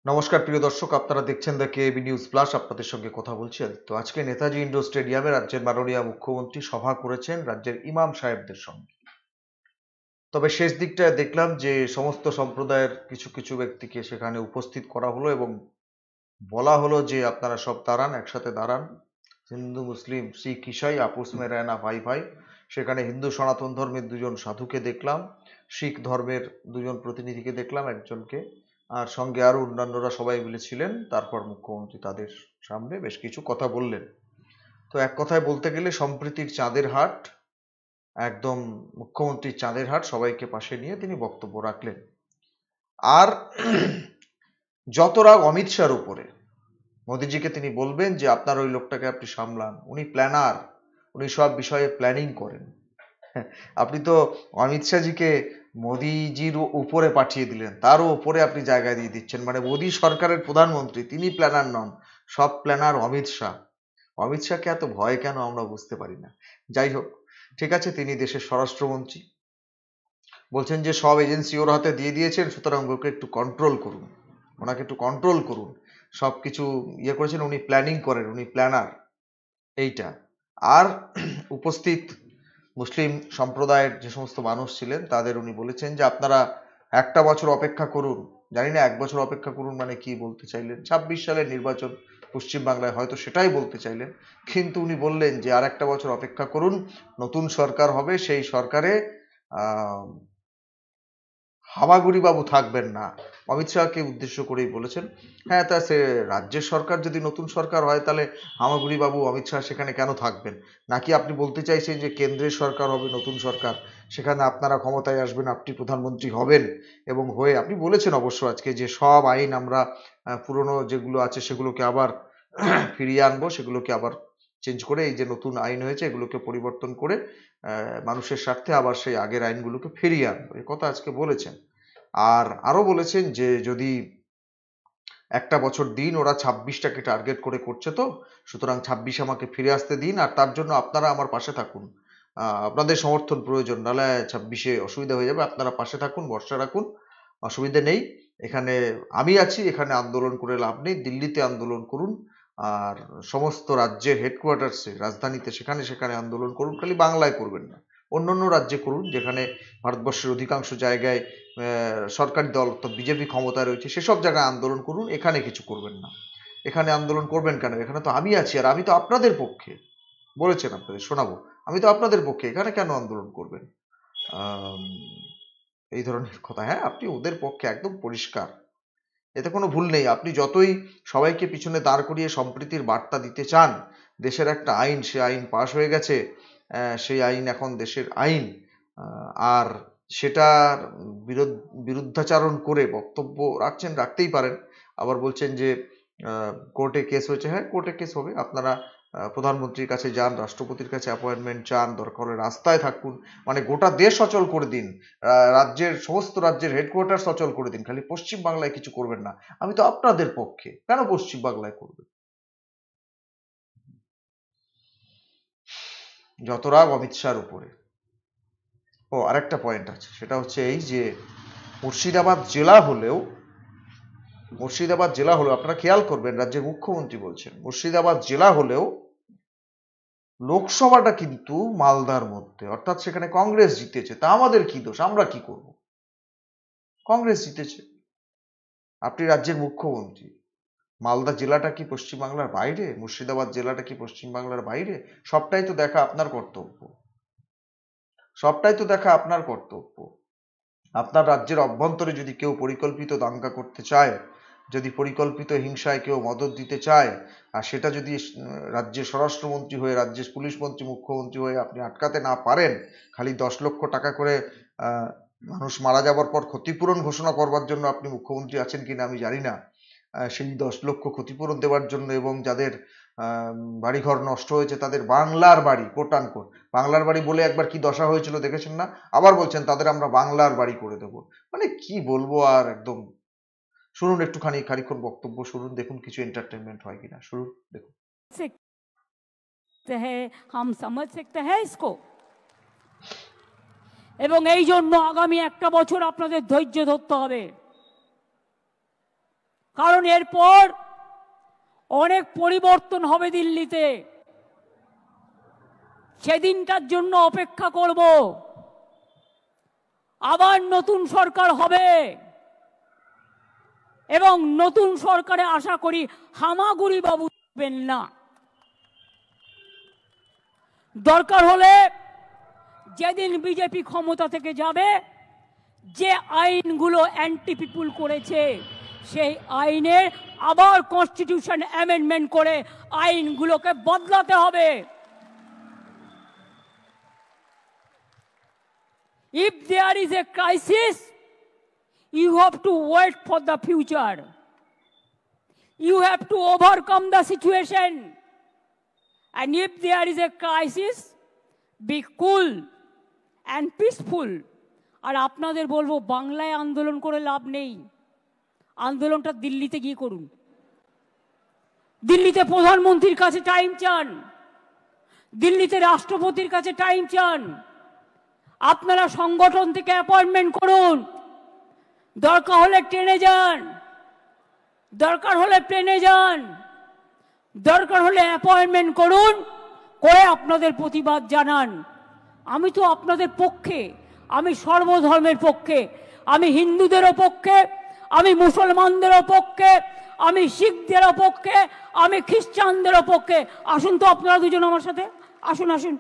নমস্কার প্রিয় দর্শক, আপনারা দেখছেন দ্য কেবি নিউজ প্লাস। আপনাদের সঙ্গে কথা বলছি। তো আজকে নেতাজি ইন্ডোর স্টেডিয়ামে রাজ্যের মাননীয় মুখ্যমন্ত্রী সভা করেছেন রাজ্যের ইমাম সাহেবদের সঙ্গে। তবে শেষ দিকটায় দেখলাম যে সমস্ত সম্প্রদায়ের কিছু কিছু ব্যক্তিকে সেখানে উপস্থিত করা হলো এবং বলা হলো যে আপনারা সব দাঁড়ান, একসাথে দাঁড়ান। হিন্দু মুসলিম শিখ ইসাই আপুস মে রেনা ভাই ভাই। সেখানে হিন্দু সনাতন ধর্মের দুজন সাধুকে দেখলাম, শিখ ধর্মের দুজন প্রতিনিধিকে দেখলাম, একজনকে, আর সঙ্গে আরো অন্যান্যরা সবাই মিলে ছিলেন। তারপর মুখ্যমন্ত্রী তাদের সামনে বেশ কিছু কথা বললেন। তো এক কথায় বলতে গেলে সম্প্রীতির চাঁদের হাট, একদম মুখ্যমন্ত্রীর চাঁদের হাট, সবাইকে পাশে নিয়ে তিনি বক্তব্য রাখলেন। আর যত রাগ অমিত শাহর উপরে, মোদিজিকে তিনি বলবেন যে আপনার ওই লোকটাকে আপনি সামলান, উনি প্ল্যানার, উনি সব বিষয়ে প্ল্যানিং করেন। আপনি তো অমিত শাহজিকে মোদিজির উপরে পাঠিয়ে দিলেন, তারও উপরে আপনি জায়গা দিয়ে দিচ্ছেন, মানে মোদি সরকারের প্রধানমন্ত্রী তিনি প্ল্যানার নন, সব প্ল্যানার অমিত শাহ। অমিত শাহকে এত ভয় কেন আমরা বুঝতে পারি না। যাই হোক, ঠিক আছে, তিনি দেশের স্বরাষ্ট্রমন্ত্রী, বলছেন যে সব এজেন্সি ওর হাতে দিয়ে দিয়েছেন, সুতরাং ওকে একটু কন্ট্রোল করুন, ওনাকে একটু কন্ট্রোল করুন। সব কিছু ইয়ে করেছেন, উনি প্ল্যানিং করেন, উনি প্ল্যানার, এইটা। আর উপস্থিত মুসলিম সম্প্রদায়ের যে সমস্ত মানুষ ছিলেন তাদের উনি বলেছেন যে আপনারা একটা বছর অপেক্ষা করুন। জানি না এক বছর অপেক্ষা করুন মানে কি বলতে চাইলেন, 26 সালের নির্বাচন পশ্চিমবাংলায়, হয়তো সেটাই বলতে চাইলেন। কিন্তু উনি বললেন যে আর একটা বছর অপেক্ষা করুন, নতুন সরকার হবে, সেই সরকারে আহ হামাগুড়ি বাবু থাকবেন না। অমিত শাহকে উদ্দেশ্য করেই বলেছেন। হ্যাঁ, তা সে রাজ্যের সরকার যদি নতুন সরকার হয় তাহলে হামাগুড়ি বাবু অমিত শাহ সেখানে কেন থাকবেন? নাকি আপনি বলতে চাইছেন যে কেন্দ্রের সরকার হবে, নতুন সরকার, সেখানে আপনারা ক্ষমতায় আসবেন, আপনি প্রধানমন্ত্রী হবেন, এবং হয়ে আপনি বলেছেন অবশ্য আজকে যে সব আইন আমরা পুরনো যেগুলো আছে সেগুলোকে আবার ফিরিয়ে আনবো, সেগুলোকে আবার চেঞ্জ করে এই যে নতুন আইন হয়েছে এগুলোকে পরিবর্তন করে মানুষের স্বার্থে আবার সেই আগের আইনগুলোকে ফিরিয়ে আনবো, এ কথা আজকে বলেছেন। আর আরো বলেছেন যে যদি একটা বছর দিন, ওরা 26টাকে টার্গেট করে করছে, তো সুতরাং 26 আমাকে ফিরে আসতে দিন, আর তার জন্য আপনারা আমার পাশে থাকুন। আপনাদের সমর্থন প্রয়োজন, নাহলে 26-এ অসুবিধা হয়ে যাবে, আপনারা পাশে থাকুন, ভরসা রাখুন, অসুবিধে নেই। এখানে আমি আছি, এখানে আন্দোলন করে লাভ নেই, দিল্লিতে আন্দোলন করুন, আর সমস্ত রাজ্যের হেডকোয়ার্টার্সে, রাজধানীতে, সেখানে সেখানে আন্দোলন করুন, খালি বাংলায় করবেন না, অন্য অন্য রাজ্যে করুন, যেখানে ভারতবর্ষের অধিকাংশ জায়গায় সরকারি দল অর্থাৎ বিজেপি ক্ষমতায় রয়েছে, সেসব জায়গায় আন্দোলন করুন, এখানে কিছু করবেন না। এখানে আন্দোলন করবেন কেন? এখানে তো আমি আছি, আর আমি তো আপনাদের পক্ষে, বলেছেন আপনাদের শোনাবো, আমি তো আপনাদের পক্ষে, এখানে কেন আন্দোলন করবেন? আম, এই ধরনের কথা। হ্যাঁ, আপনি ওদের পক্ষে, একদম পরিষ্কার, এতে কোনো ভুল নেই। আপনি যতই সবাইকে পিছনে দাঁড় করিয়ে সম্প্রীতির বার্তা দিতে চান, দেশের একটা আইন, সে আইন পাশ হয়ে গেছে, সেই আইন এখন দেশের আইন, আর সেটার বিরুদ্ধাচারণ করে বক্তব্য রাখছেন, রাখতেই পারেন। আবার বলছেন যে কোর্টে কেস হয়েছে, হ্যাঁ কোর্টে কেস হবে, আপনারা প্রধানমন্ত্রীর কাছে যান, রাষ্ট্রপতির কাছে অ্যাপয়েন্টমেন্ট চান, দরকার হলে রাস্তায় থাকুন, মানে গোটা দেশ অচল করে দিন, রাজ্যের সমস্ত রাজ্যের হেডকোয়ার্টার অচল করে দিন, খালি পশ্চিম বাংলায় কিছু করবেন না। আমি তো আপনাদের পক্ষে, কেন পশ্চিম বাংলায় করবেন? যত রাগ অমিত শাহর উপরে। ও আরেকটা পয়েন্ট আছে, সেটা হচ্ছে এই যে মুর্শিদাবাদ জেলা হলেও, মুর্শিদাবাদ জেলা হলেও আপনারা খেয়াল করবেন, রাজ্যের মুখ্যমন্ত্রী বলছেন মুর্শিদাবাদ জেলা হলেও লোকসভাটা কিন্তু মালদার মধ্যে, অর্থাৎ সেখানে কংগ্রেস জিতেছে, তা আমাদের কি দোষ, আমরা কি করব? কংগ্রেস জিতেছে, আপনি রাজ্যের মুখ্যমন্ত্রী। মালদা জেলাটা কি পশ্চিমবাংলার বাইরে? মুর্শিদাবাদ জেলাটা কি পশ্চিমবাংলার বাইরে? সবটাই তো দেখা আপনার কর্তব্য, সবটাই তো দেখা আপনার কর্তব্য। আপনার রাজ্যের অভ্যন্তরে যদি কেউ পরিকল্পিত দাঙ্গা করতে চায়, যদি পরিকল্পিত হিংসায় কেউ মদত দিতে চায়, আর সেটা যদি রাজ্যের স্বরাষ্ট্রমন্ত্রী হয়ে, রাজ্যের পুলিশ মন্ত্রী, মুখ্যমন্ত্রী হয়ে আপনি আটকাতে না পারেন, খালি 10 লক্ষ টাকা করে মানুষ মারা যাবার পর ক্ষতিপূরণ ঘোষণা করবার জন্য আপনি মুখ্যমন্ত্রী আছেন কিনা আমি জানি না, সেই 10 লক্ষ ক্ষতিপূরণ দেওয়ার জন্য, এবং যাদের বাড়িঘর নষ্ট হয়েছে তাদের বাংলার বাড়ি, কোট আনকোট বাংলার বাড়ি বলে একবার কি দশা হয়েছিল দেখেছেন না, আবার বলছেন তাদের আমরা বাংলার বাড়ি করে দেব, মানে কি বলবো আর, একদম। শুনুন একটুখানি, খানিক্ষণ বক্তব্য শুনুন, দেখুন কিছু এন্টারটেনমেন্ট হয় কিনা, শুনুন, দেখুন। सकते हैं, हम समझ सकते हैं इसको, এবং এই জন্য আগামী একটা বছর আপনাদের ধৈর্য ধরতে হবে। কারণ এরপর অনেক পরিবর্তন হবে দিল্লিতে, সেদিনটার জন্য অপেক্ষা করব। আবার নতুন সরকার হবে এবং নতুন সরকারে আশা করি হামাগুড়ি বাবু থাকবেন না। দরকার হলে যেদিন বিজেপি ক্ষমতা থেকে যাবে, যে আইনগুলো অ্যান্টি পিপুল করেছে সেই আইনের আবার কনস্টিটিউশন অ্যামেন্ডমেন্ট করে আইনগুলোকে বদলাতে হবে। If there is a crisis, you have to wait for the future. You have to overcome the situation. And if there is a crisis, be cool and peaceful. আর আপনাদের বলবো, বাংলায় আন্দোলন করে লাভ নেই, আন্দোলনটা দিল্লিতে গিয়ে করুন। দিল্লিতে প্রধানমন্ত্রীর কাছে টাইম চান, দিল্লিতে রাষ্ট্রপতির কাছে টাইম চান। আপনারা সংগঠন থেকে অ্যাপয়েন্টমেন্ট করুন, দরকার হলে ট্রেনে যান, দরকার হলে প্লেনে যান, দরকার হলে অ্যাপয়েন্টমেন্ট করুন, করে আপনাদের প্রতিবাদ জানান। আমি তো আপনাদের পক্ষে, আমি সর্বধর্মের পক্ষে, আমি হিন্দুদেরও পক্ষে, আমি মুসলমানদেরও পক্ষে, আমি শিখদেরও পক্ষে, আমি খ্রিস্টানদেরও পক্ষে। আসুন তো আপনারা দুজন আমার সাথে, আসুন আসুন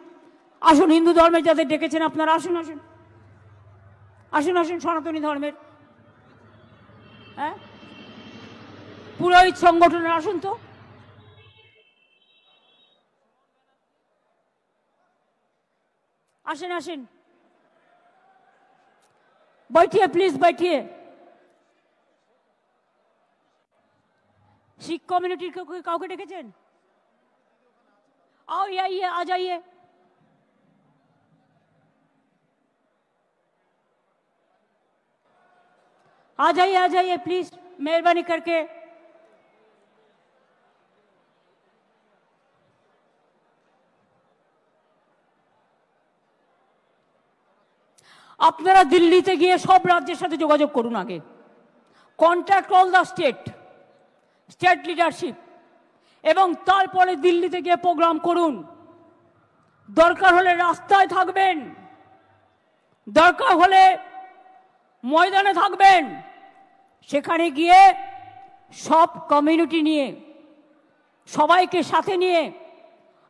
আসুন, হিন্দু ধর্মের যাদের ডেকেছেন আপনারা আসুন আসুন আসুন আসুন, সনাতনী ধর্মের, হ্যাঁ, পুরোহিত সংগঠনের আসুন তো। আসেন আসেন, बैठिए प्लीज बैठिए। শিখ কমিউনিটির কাউকে ডেকেছেন? आओ आइए, आ जाइए। आ जाइए प्लीज, मेहरबानी करके। আপনারা দিল্লিতে গিয়ে সব রাজ্যের সাথে যোগাযোগ করুন, আগে contact all the state leadership, এবং তারপরে দিল্লিতে গিয়ে প্রোগ্রাম করুন। দরকার হলে রাস্তায় থাকবেন, দরকার হলে ময়দানে থাকবেন, সেখানে গিয়ে সব কমিউনিটি নিয়ে, সবাইকে সাথে নিয়ে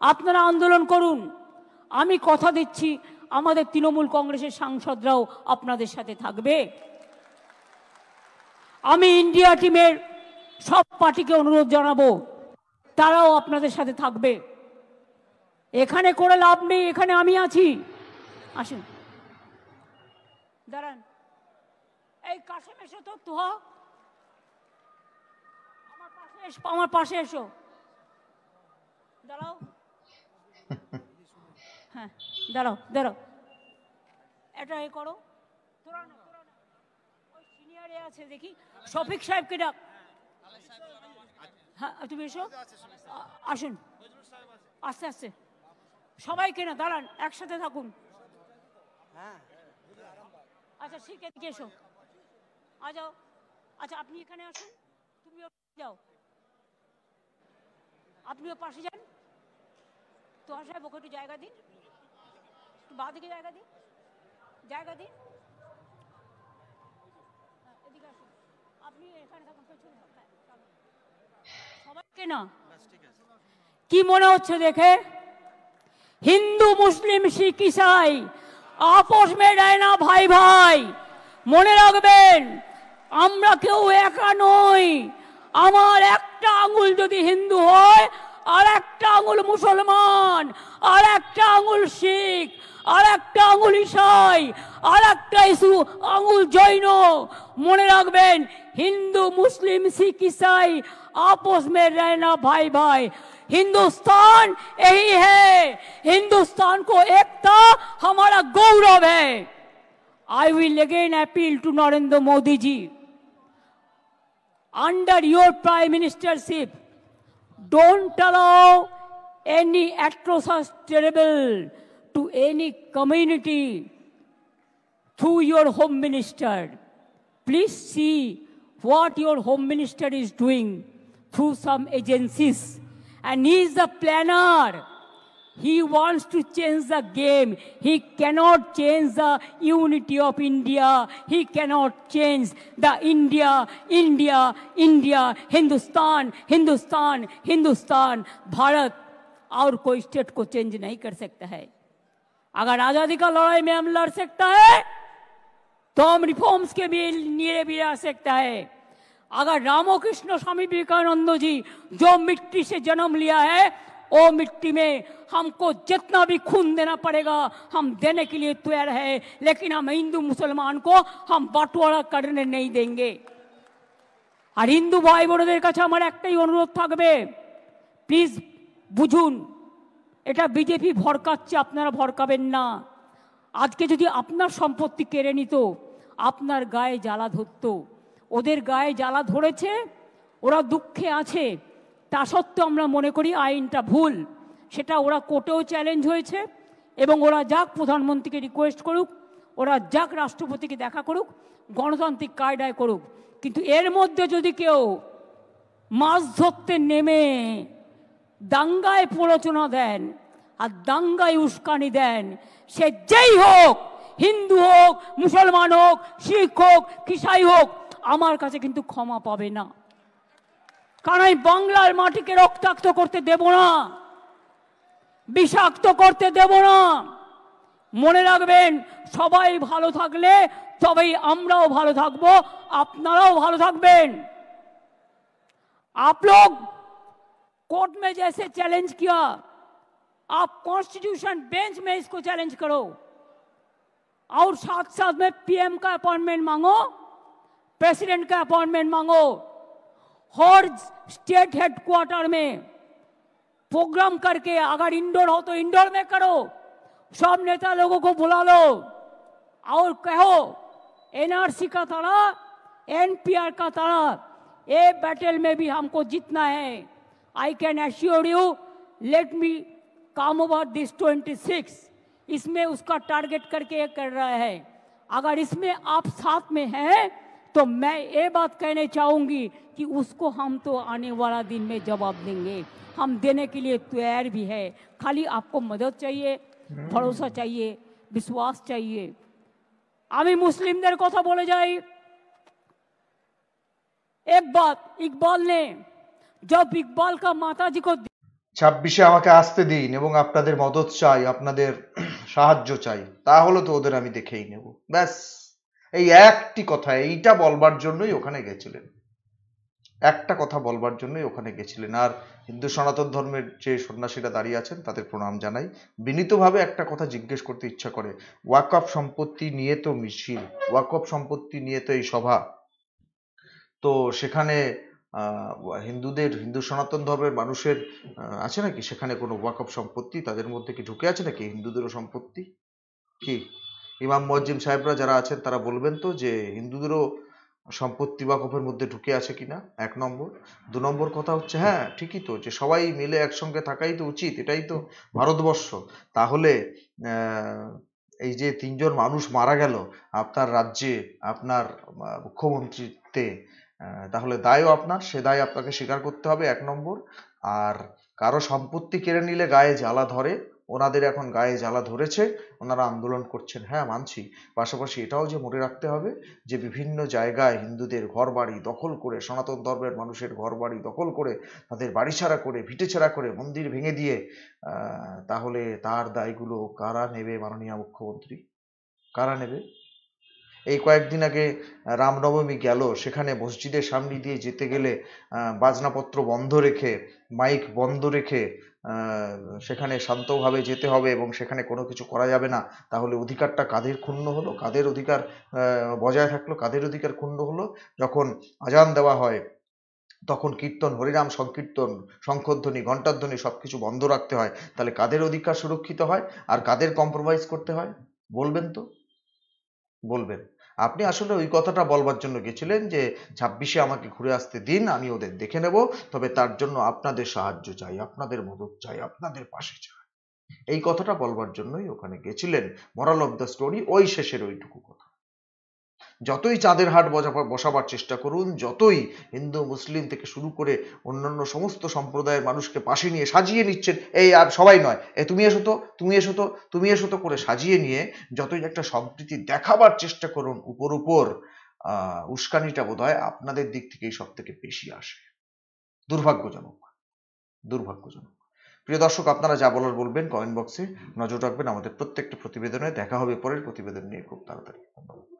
আপনারা আন্দোলন করুন। আমি কথা দিচ্ছি, আমাদের তৃণমূল কংগ্রেসের সাংসদরাও আপনাদের সাথে থাকবে। আমি ইন্ডিয়া টিমের সব পার্টিকে অনুরোধ জানাবো, তারাও আপনাদের সাথে থাকবে। এখানে করে লাভ নেই, এখানে আমি আছি। আসুন, দাঁড়ান, এই কাশেম এসো তো, তুহা আমার পাশে এসো, দাঁড়াও, হ্যাঁ দাঁড়াও দাঁড়াও, এটা এ করো, তোরা না ওই সিনিয়রে আছে দেখি, শফিক সাহেবকে ডাক। হ্যাঁ তুমি এসো, আসুন আস্তে আস্তে, সবাইকে না, দাঁড়ান, একসাথে থাকুন। আচ্ছা ঠিক আছে, এসো, আ যাও। আচ্ছা আপনি এখানে আসুন, তুমিও যাও, আপনিও পাশে যান। তো সাহেব ওকে একটু জায়গা দিন, একটু বাঁ দিকে জায়গা দিন, জায়গা দিন। এদিকে আসুন, আপনি এখানে থাকুন, পেছনে সবাইকে না। কি মনে হচ্ছে দেখে? হিন্দু মুসলিম শিখ ইসাই আপোষ মে रहना ভাই ভাই। মনে রাখবেন, আমরা কেউ একা নই। আমার একটা আঙুল যদি হিন্দু হয়, আর একটা আঙুল মুসলমান, আর একটা আঙুল শিখ, আর একটা আঙুল ইসাই, আর একটা আঙুল জৈন। মনে রাখবেন, হিন্দু মুসলিম শিখ ইসাई आपस में रहना भाई भाई। हिंदुस्तान यही है, हिंदुस्तान को एकता हमारा गौरव है। I will again appeal to Narendra Modi ji, under your prime ministership, don't allow any atrocious terrible to any community through your home minister. Please see what your home minister is doing through some agencies, and he is the planner. He wants to change the game. He cannot change the unity of India. He cannot change the India, Hindustan, Bharat और कोई state को change नहीं कर सकता है। अगर आजादी का लड़ाई में हम लड़ सकता है तो हम रिफॉर्म्स के भी लिए भी लड़ सकता है। अगर रामकृष्ण स्वामी विवेकानंद जी जो मिट्टी से जन्म लिया है वो मिट्टी में हमको जितना भी खून देना पड़ेगा हम देने के लिए तैयार है, लेकिन हम हिंदू मुसलमान को हम बंटवारा करने नहीं देंगे। और हिंदू भाई বোনদের কাছে আমার একটাই অনুরোধ থাকবে, প্লিজ বুঝুন, এটা বিজেপি ভরকাচ্ছে, আপনারা ভরকাবেন না। আজকে যদি আপনার সম্পত্তি কেড়ে নিত আপনার গায়ে জ্বালা ধরতো, ওদের গায়ে জ্বালা ধরেছে, ওরা দুঃখে আছে, তা সত্ত্বেও আমরা মনে করি আইনটা ভুল। সেটা ওরা কোর্টেও চ্যালেঞ্জ হয়েছে এবং ওরা যাক প্রধানমন্ত্রীকে রিকোয়েস্ট করুক, ওরা যাক রাষ্ট্রপতিকে দেখা করুক, গণতান্ত্রিক কায়দায় করুক, কিন্তু এর মধ্যে যদি কেউ মাছ ধরতে নেমে দাঙ্গায় প্ররোচনা দেন আর দাঙ্গায় উস্কানি দেন, সে যেই হোক, হিন্দু হোক, মুসলমান হোক, শিখ হোক, খ্রিস্টান হোক, আমার কাছে কিন্তু ক্ষমা পাবে না। কারণ আমি বাংলার মাটিকে রক্তাক্ত করতে দেব না, বিষাক্ত করতে দেব না। মনে রাখবেন, সবাই ভালো থাকলে তবেই আমরাও ভালো থাকবো, আপনারাও ভালো থাকবেন। आप लोग कोर्ट में जैसे चैलेंज किया, आप कॉन्स्टिट्यूशन बेंच में इसको चैलेंज करो और साथ साथ में पीएम का अपॉइंटमेंट मांगो, प्रेसिडेंट का अपॉइंटमेंट मांगो। हर स्टेट हेडक्वार्टर में प्रोग्राम करके, अगर इंडोर हो तो इंडोर में करो, सब नेता लोगों को बुला लो और कहो एनआरसी का तरह, एनपीआर का तरह ये बैटल में भी हमको जीतना है। I can assure you, let me come over this 26, इसमें उसका टारगेट करके ये कर रहा है। अगर इसमें आप साथ में हैं तो मैं ये बात कहने चाहूंगी कि उसको हम तो आने वाला दिन में जवाब देंगे, हम देने के लिए तैयार भी है। खाली आपको मदद चाहिए, भरोसा चाहिए, विश्वास चाहिए। আমি মুসলিমদের কথা বলে যাই। एक बात इकबाल ने, जब इकबाल का माताजी को 26-এ আমাকে আসতে দিন এবং আপনাদের মদত চাই, আপনাদের সাহায্য চাই, তাহলে তো ওদের আমি দেখেই নেব। ব্যাস এই একটি কথা, এইটা বলবার জন্যই ওখানে গেছিলেন, একটা কথা বলবার জন্যই ওখানে গেছিলেন। আর হিন্দু সনাতন ধর্মের যে সন্ন্যাসীরা দাঁড়িয়ে আছেন তাদের প্রণাম জানাই। বিনীতভাবে একটা কথা জিজ্ঞেস করতে ইচ্ছা করে, ওয়াকফ সম্পত্তি নিয়ে তো মিছিল, ওয়াকফ সম্পত্তি নিয়ে তো এই সভা, তো সেখানে হিন্দু সনাতন ধর্মের মানুষের আছে নাকি সেখানে কোনো ওয়াকফ সম্পত্তি? তাদের মধ্যে কি ঢুকে আছে নাকি হিন্দুদেরও সম্পত্তি? কি ইমাম মুয়াজ্জিম সাহেবরা যারা আছেন তারা বলবেন তো যে হিন্দুদেরও সম্পত্তি ওয়াকফের মধ্যে ঢুকে আছে কিনা? 1 নম্বর। 2 নম্বর কথা হচ্ছে, হ্যাঁ ঠিকই তো, যে সবাই মিলে একসঙ্গে থাকাই তো উচিত, এটাই তো ভারতবর্ষ। তাহলে এই যে 3 জন মানুষ মারা গেল আপনার রাজ্যে, আপনার মুখ্যমন্ত্রীত্বে, তাহলে দায়ও আপনার, সে দায় আপনাকে স্বীকার করতে হবে 1 নম্বর। আর কারো সম্পত্তি কেড়ে নিলে গায়ে জ্বালা ধরে, ওনাদের এখন গায়ে জ্বালা ধরেছে, ওনারা আন্দোলন করছেন, হ্যাঁ মানছি। পাশাপাশি এটাও যে মনে রাখতে হবে যে বিভিন্ন জায়গায় হিন্দুদের ঘরবাড়ি দখল করে, সনাতন ধর্মের মানুষের ঘরবাড়ি দখল করে, তাদের বাড়িছাড়া করে, ভিটেছাড়া করে, মন্দির ভেঙে দিয়ে, তাহলে তার দায়গুলো কারা নেবে? মাননীয় মুখ্যমন্ত্রী, কারা নেবে? এই কয়েকদিন আগে রামনবমী গেল, সেখানে মসজিদের সামনে দিয়ে যেতে গেলে বাজনাপত্র বন্ধ রেখে, মাইক বন্ধ রেখে সেখানে শান্তভাবে যেতে হবে এবং সেখানে কোনো কিছু করা যাবে না। তাহলে অধিকারটা কাদের ক্ষুণ্ণ হলো? কাদের অধিকার বজায় থাকলো? কাদের অধিকার ক্ষুণ্ণ হলো? যখন আজান দেওয়া হয় তখন কীর্তন, হরিনাম সংকীর্তন, শঙ্খধ্বনি, ঘণ্টাধ্বনি সবকিছু বন্ধ রাখতে হয়, তাহলে কাদের অধিকার সুরক্ষিত হয় আর কাদের কম্প্রোমাইজ করতে হয়? বলবেন তো, বলবেন। আপনি আসলে ওই কথাটা বলবার জন্য গেছিলেন যে 26-এ আমাকে ঘুরে আসতে দিন, আমি ওদের দেখে নেব, তবে তার জন্য আপনাদের সাহায্য চাই, আপনাদের মদত চাই, আপনাদের পাশে চাই, এই কথাটা বলবার জন্যই ওখানে গেছিলেন। মোরাল অফ দ্য স্টোরি ওই শেষের ওইটুকু কথা। যতই চাঁদের হাট বসাবার চেষ্টা করুন, যতই হিন্দু মুসলিম থেকে শুরু করে অন্যান্য সমস্ত সম্প্রদায়ের মানুষকে পাশে নিয়ে সাজিয়ে নিচ্ছেন, এই আর সবাই নয়, এই তুমি এসো তো, তুমি এসো তো, তুমি এসো তো করে সাজিয়ে নিয়ে যতই একটা সম্প্রীতি দেখাবার চেষ্টা করুন, উপর উপর উস্কানিটা বোধহয় আপনাদের দিক থেকেই সব থেকে বেশি আসে। দুর্ভাগ্যজনক, দুর্ভাগ্যজনক। প্রিয় দর্শক, আপনারা যা বলার বলবেন কমেন্ট বক্সে, নজর রাখবেন আমাদের প্রত্যেকটা প্রতিবেদনে। দেখা হবে পরের প্রতিবেদন নিয়ে খুব তাড়াতাড়ি। ধন্যবাদ।